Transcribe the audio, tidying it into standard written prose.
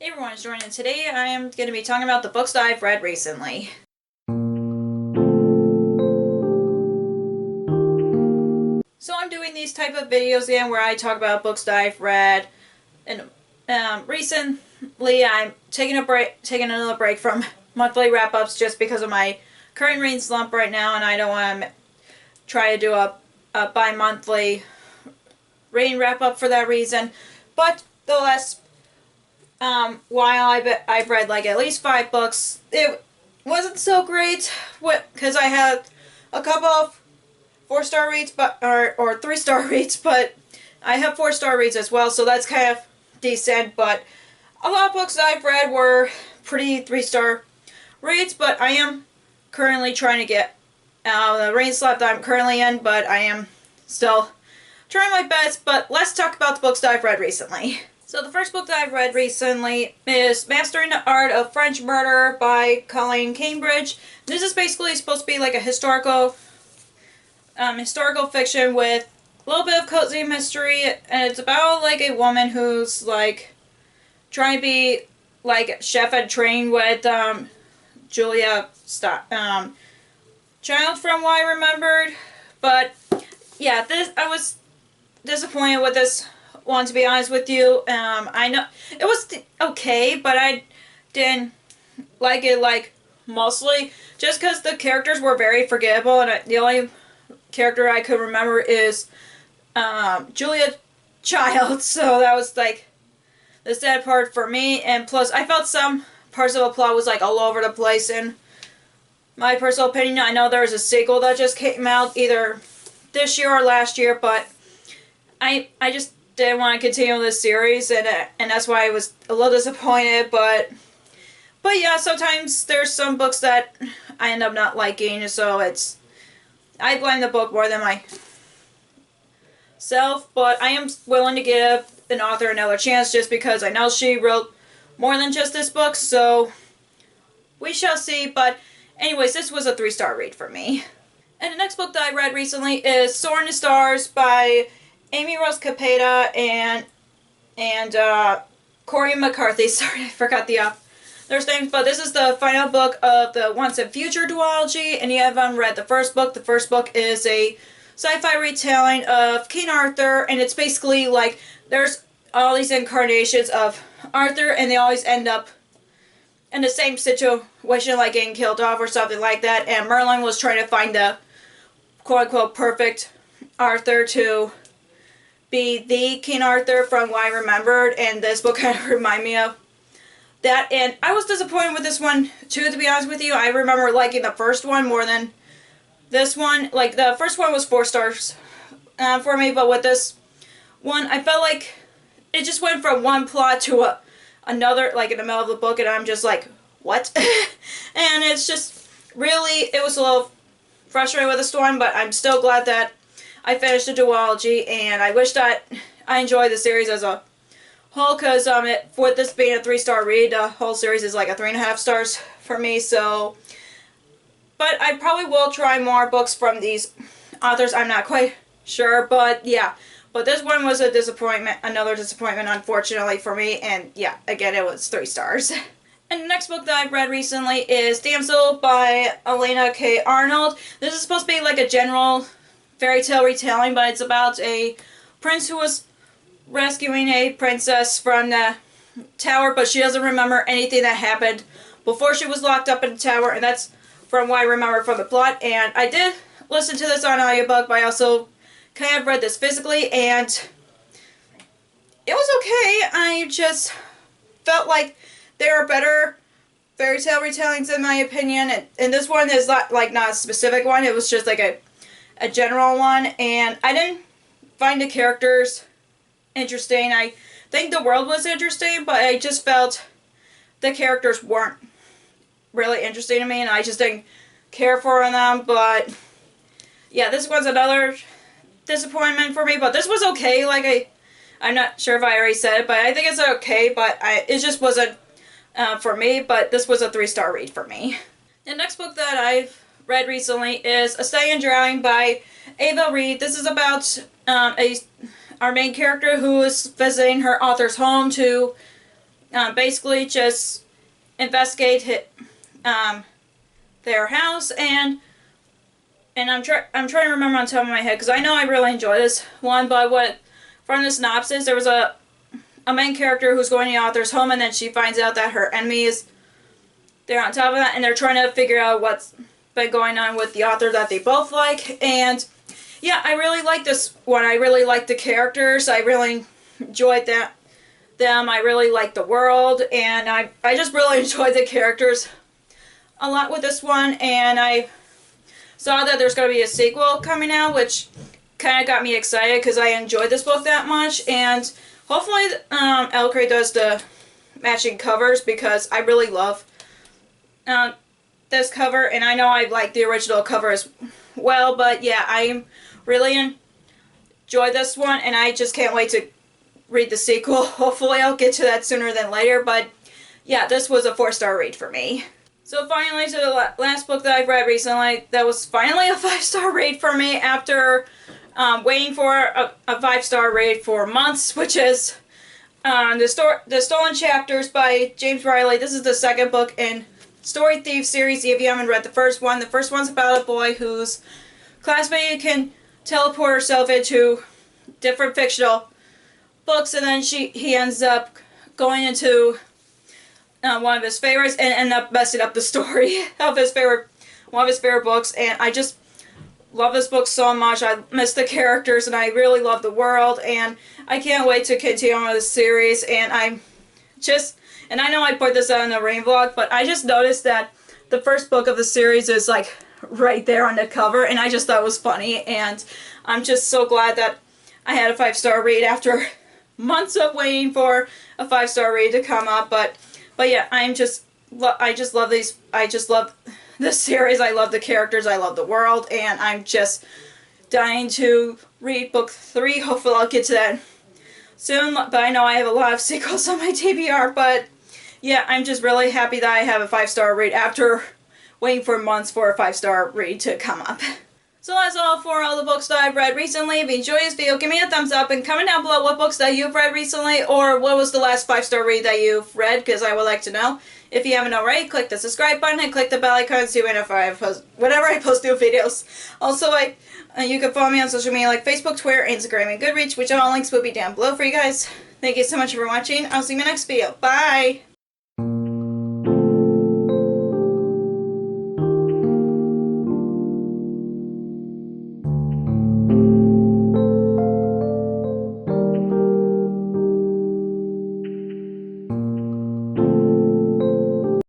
Hey everyone, it's Jordan, and today I am going to be talking about the books that I've read recently. So I'm doing these type of videos again where I talk about books that I've read, and recently I'm taking another break from monthly wrap-ups just because of my current reading slump right now, and I don't want to try to do a bi-monthly reading wrap-up for that reason. But the last while I've read like at least 5 books. It wasn't so great because I had a couple of 4-star reads, or 3-star reads, but I have 4-star reads as well, so that's kind of decent. But a lot of books that I've read were pretty 3-star reads, but I am currently trying to get out of the reading slump that I'm currently in, but I am still trying my best. But let's talk about the books that I've read recently. So the first book that I've read recently is Mastering the Art of French Murder by Colleen Cambridge. This is basically supposed to be like a historical fiction with a little bit of cozy mystery, and it's about like a woman who's like trying to be like chef at train with Julia Child from what I remembered. But yeah, I was disappointed with this one, to be honest with you. I know it was okay, but I didn't like it like mostly just because the characters were very forgettable, and the only character I could remember is Julia Child, so that was like the sad part for me. And plus I felt some parts of the plot was like all over the place. In my personal opinion, I know there was a sequel that just came out either this year or last year, but I just didn't want to continue this series, and that's why I was a little disappointed. But yeah, sometimes there's some books that I end up not liking, so I blame the book more than myself. But I am willing to give an author another chance just because I know she wrote more than just this book, so we shall see. But anyways, this was a 3-star read for me. And the next book that I read recently is Soar in the Stars by Amy Rose Capeta and Corey McCarthy. Sorry, I forgot their names. But this is the final book of the Once and Future duology, and you haven't read the first book. The first book is a sci-fi retelling of King Arthur, and it's basically like there's all these incarnations of Arthur, and they always end up in the same situation, like getting killed off or something like that. And Merlin was trying to find the quote-unquote perfect Arthur to be the King Arthur from what I remembered, and this book kind of reminded me of that. And I was disappointed with this one too, to be honest with you. I remember liking the first one more than this one. Like, the first one was 4 stars for me, but with this one I felt like it just went from one plot to another, like in the middle of the book, and I'm just like, what? And it's just really, it was a little frustrating with this one, but I'm still glad that I finished the duology, and I wish that I enjoyed the series as a whole, because with this being a 3-star read, the whole series is like a 3.5 stars for me. So, but I probably will try more books from these authors. I'm not quite sure, but yeah. But this one was a disappointment, another disappointment, unfortunately for me, and yeah, again, it was 3 stars. And the next book that I've read recently is Damsel by Elena K. Arnold. This is supposed to be like a general fairy tale retelling, but it's about a prince who was rescuing a princess from the tower, but she doesn't remember anything that happened before she was locked up in the tower, and that's from what I remember from the plot. And I did listen to this on audiobook, but I also kind of read this physically, and it was okay. I just felt like there are better fairy tale retellings in my opinion, and this one is not a specific one. It was just like a general one, and I didn't find the characters interesting. I think the world was interesting, but I just felt the characters weren't really interesting to me, and I just didn't care for them. But yeah, this was another disappointment for me, but this was okay. Like, I'm not sure if I already said it, but I think it's okay, but it just wasn't for me. But this was a 3-star read for me. The next book that I've read recently is A Study in Drowning by Ava Reed. This is about our main character who is visiting her author's home to basically just investigate their house, and I'm trying to remember on top of my head because I know I really enjoyed this one. But from the synopsis, there was a main character who's going to the author's home, and then she finds out that her enemy is there on top of that, and they're trying to figure out what's been going on with the author that they both like. And yeah, I really like this one. I really like the characters. I really enjoyed them. I really like the world, and I just really enjoyed the characters a lot with this one. And I saw that there's going to be a sequel coming out, which kind of got me excited because I enjoyed this book that much. And hopefully Elcrate does the matching covers because I really love this cover, and I know I like the original cover as well. But yeah, I really enjoyed this one, and I just can't wait to read the sequel. Hopefully I'll get to that sooner than later, but yeah, this was a 4-star read for me. So finally, to the last book that I've read recently, that was finally a 5-star read for me after waiting for a 5-star read for months, which is The Stolen Chapters by James Riley. This is the second book in Story Thief series. If you haven't read the first one's about a boy whose classmate can teleport herself into different fictional books, and then he ends up going into one of his favorites and end up messing up the story of one of his favorite books. And I just love this book so much. I miss the characters, and I really love the world, and I can't wait to continue on with the series. And I know I put this out in the rain vlog, but I just noticed that the first book of the series is like right there on the cover, and I just thought it was funny. And I'm just so glad that I had a 5-star read after months of waiting for a 5-star read to come up. But yeah, I just love these. I just love this series. I love the characters. I love the world, and I'm just dying to read book 3. Hopefully I'll get to that soon, but I know I have a lot of sequels on my TBR. But yeah, I'm just really happy that I have a 5-star read after waiting for months for a 5-star read to come up. So that's all for all the books that I've read recently. If you enjoyed this video, give me a thumbs up and comment down below what books that you've read recently, or what was the last 5-star read that you've read, because I would like to know. If you haven't already, click the subscribe button and click the bell icon so you know whenever I post new videos. Also, you can follow me on social media like Facebook, Twitter, Instagram, and Goodreads, which all links will be down below for you guys. Thank you so much for watching. I'll see you in my next video. Bye!